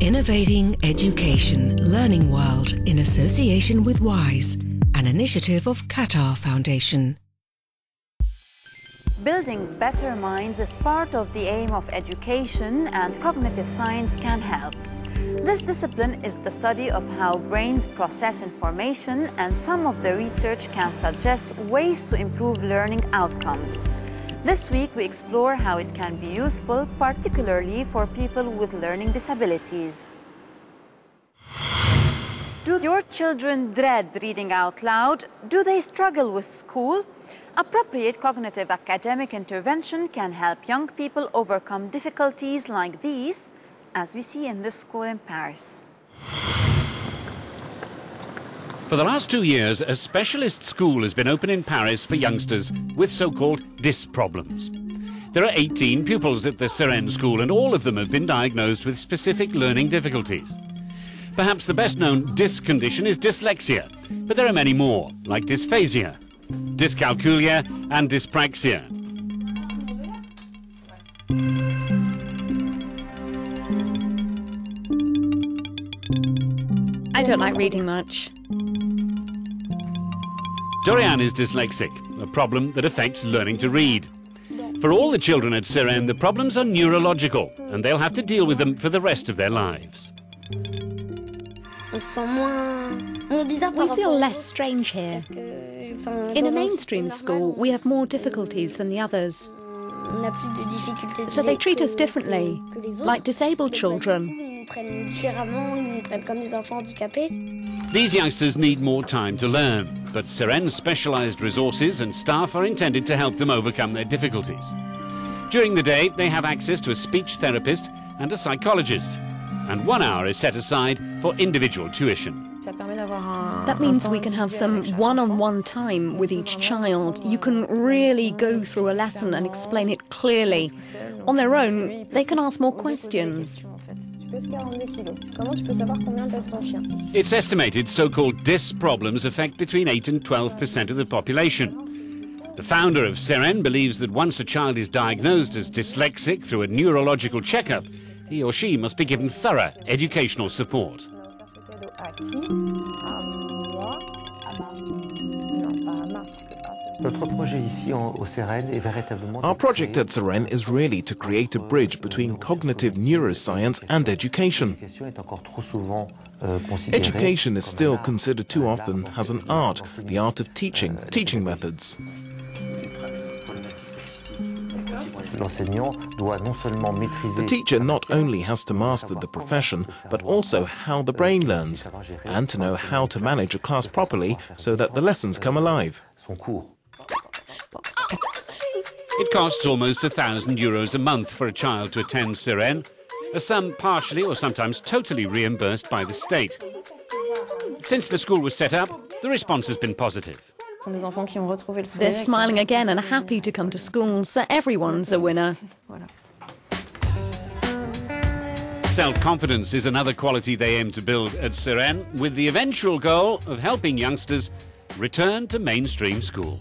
Innovating Education Learning World in association with WISE, an initiative of Qatar Foundation. Building better minds is part of the aim of education, and cognitive science can help. This discipline is the study of how brains process information, and some of the research can suggest ways to improve learning outcomes. This week we explore how it can be useful, particularly for people with learning disabilities. Do your children dread reading out loud? Do they struggle with school? Appropriate cognitive academic intervention can help young people overcome difficulties like these, as we see in this school in Paris. For the last 2 years, a specialist school has been open in Paris for youngsters with so-called dys problems. There are 18 pupils at the Seren school, and all of them have been diagnosed with specific learning difficulties. Perhaps the best-known dys condition is dyslexia, but there are many more, like dysphasia, dyscalculia and dyspraxia. I don't like reading much. Dorian is dyslexic, a problem that affects learning to read. For all the children at Seren, the problems are neurological, and they'll have to deal with them for the rest of their lives. We feel less strange here. In a mainstream school, we have more difficulties than the others. So they treat us differently, like disabled children. These youngsters need more time to learn, but Seren's specialised resources and staff are intended to help them overcome their difficulties. During the day, they have access to a speech therapist and a psychologist, and 1 hour is set aside for individual tuition. That means we can have some one-on-one time with each child. You can really go through a lesson and explain it clearly. On their own, they can ask more questions. It's estimated so-called dys problems affect between 8 and 12% of the population. The founder of Seren believes that once a child is diagnosed as dyslexic through a neurological checkup, he or she must be given thorough educational support. Our project at Seren is really to create a bridge between cognitive neuroscience and education. Education is still considered too often as an art, the art of teaching methods. The teacher not only has to master the profession, but also how the brain learns, and to know how to manage a class properly so that the lessons come alive. It costs almost €1,000 a month for a child to attend Seren, a sum partially or sometimes totally reimbursed by the state. Since the school was set up, the response has been positive. They're smiling again and happy to come to school, so everyone's a winner. Self-confidence is another quality they aim to build at Seren, with the eventual goal of helping youngsters return to mainstream school.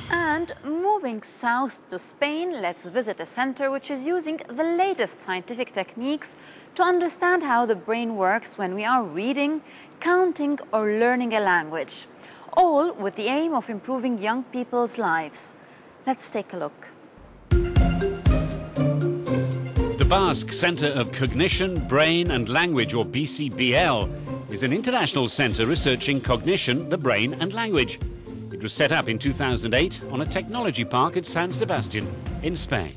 And moving south to Spain, let's visit a center which is using the latest scientific techniques to understand how the brain works when we are reading, counting or learning a language, all with the aim of improving young people's lives. Let's take a look. The Basque Centre of Cognition, Brain and Language, or BCBL, is an international centre researching cognition, the brain and language. It was set up in 2008 on a technology park at San Sebastian in Spain.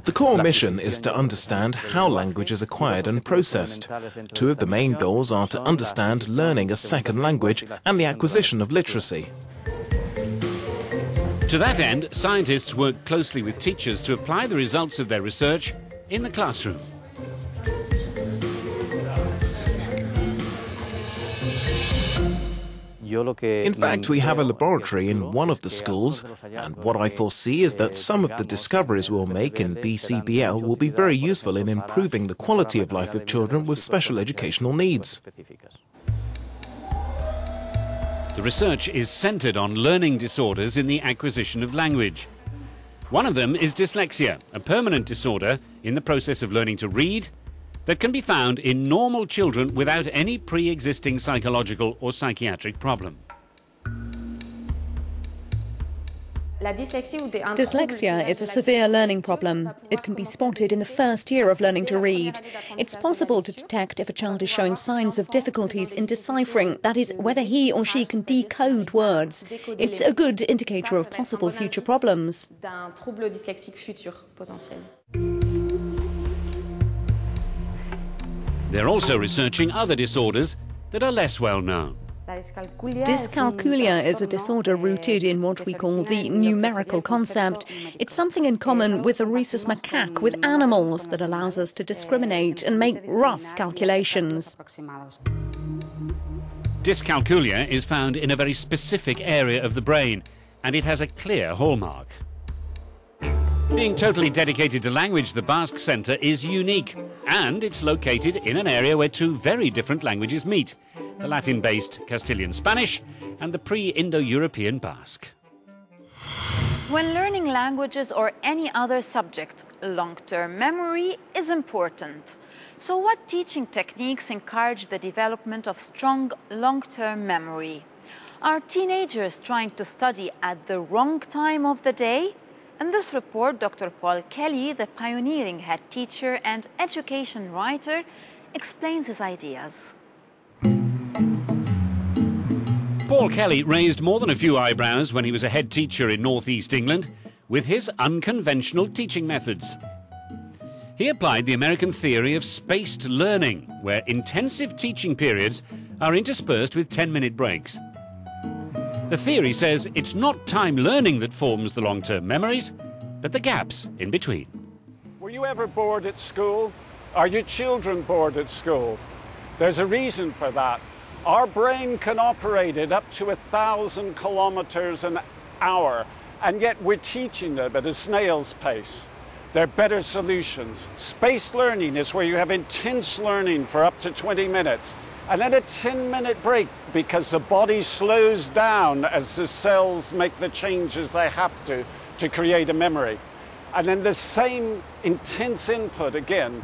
The core mission is to understand how language is acquired and processed. Two of the main goals are to understand learning a second language and the acquisition of literacy. To that end, scientists work closely with teachers to apply the results of their research in the classroom. In fact, we have a laboratory in one of the schools, and what I foresee is that some of the discoveries we'll make in BCBL will be very useful in improving the quality of life of children with special educational needs. The research is centred on learning disorders in the acquisition of language. One of them is dyslexia, a permanent disorder in the process of learning to read that can be found in normal children without any pre-existing psychological or psychiatric problem. Dyslexia is a severe learning problem. It can be spotted in the first year of learning to read. It's possible to detect if a child is showing signs of difficulties in deciphering, that is, whether he or she can decode words. It's a good indicator of possible future problems. They're also researching other disorders that are less well known. Dyscalculia is a disorder rooted in what we call the numerical concept. It's something in common with the rhesus macaque with animals that allows us to discriminate and make rough calculations. Dyscalculia is found in a very specific area of the brain, and it has a clear hallmark. Being totally dedicated to language, the Basque Centre is unique, and it's located in an area where two very different languages meet, the Latin-based Castilian Spanish and the pre-Indo-European Basque. When learning languages or any other subject, long-term memory is important. So what teaching techniques encourage the development of strong long-term memory? Are teenagers trying to study at the wrong time of the day? In this report, Dr. Paul Kelley, the pioneering head teacher and education writer, explains his ideas. Paul Kelley raised more than a few eyebrows when he was a head teacher in northeast England with his unconventional teaching methods. He applied the American theory of spaced learning, where intensive teaching periods are interspersed with 10-minute breaks. The theory says it's not time learning that forms the long-term memories, but the gaps in between. Were you ever bored at school? Are your children bored at school? There's a reason for that. Our brain can operate at up to 1,000 kilometers an hour, and yet we're teaching them at a snail's pace. There are better solutions. Spaced learning is where you have intense learning for up to 20 minutes. And then a 10-minute break because the body slows down as the cells make the changes they have to create a memory. And then the same intense input again.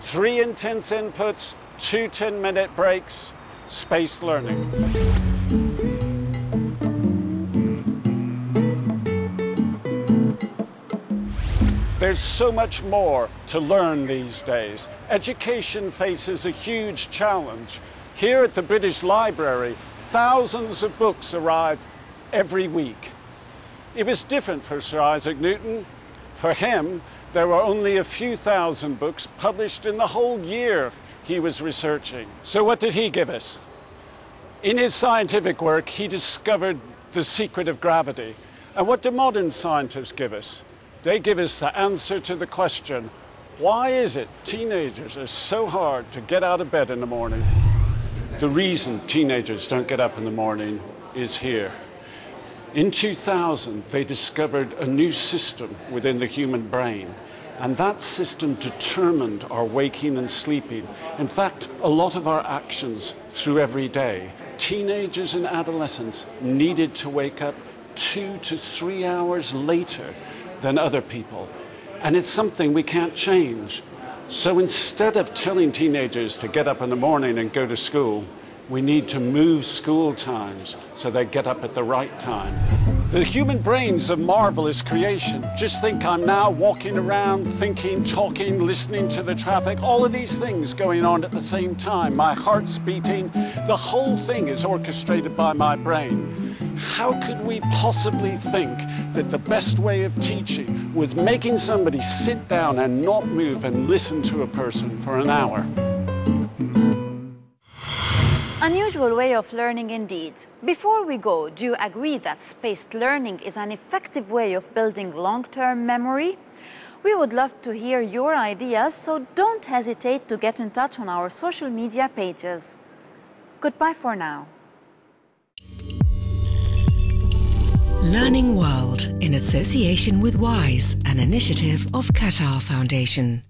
3 intense inputs, 2 10-minute breaks, spaced learning. There's so much more to learn these days. Education faces a huge challenge. Here at the British Library, thousands of books arrive every week. It was different for Sir Isaac Newton. For him, there were only a few thousand books published in the whole year he was researching. So what did he give us? In his scientific work, he discovered the secret of gravity. And what do modern scientists give us? They give us the answer to the question, why is it teenagers are so hard to get out of bed in the morning? The reason teenagers don't get up in the morning is here. In 2000, they discovered a new system within the human brain, and that system determined our waking and sleeping. In fact, a lot of our actions through every day. Teenagers and adolescents needed to wake up 2 to 3 hours later than other people, and it's something we can't change. So instead of telling teenagers to get up in the morning and go to school, we need to move school times so they get up at the right time. The human brain's a marvelous creation. Just think I'm now walking around, thinking, talking, listening to the traffic, all of these things going on at the same time. My heart's beating. The whole thing is orchestrated by my brain. How could we possibly think that the best way of teaching was making somebody sit down and not move and listen to a person for an hour? Unusual way of learning indeed. Before we go, do you agree that spaced learning is an effective way of building long-term memory? We would love to hear your ideas, so don't hesitate to get in touch on our social media pages. Goodbye for now. Learning World in association with WISE, an initiative of Qatar Foundation.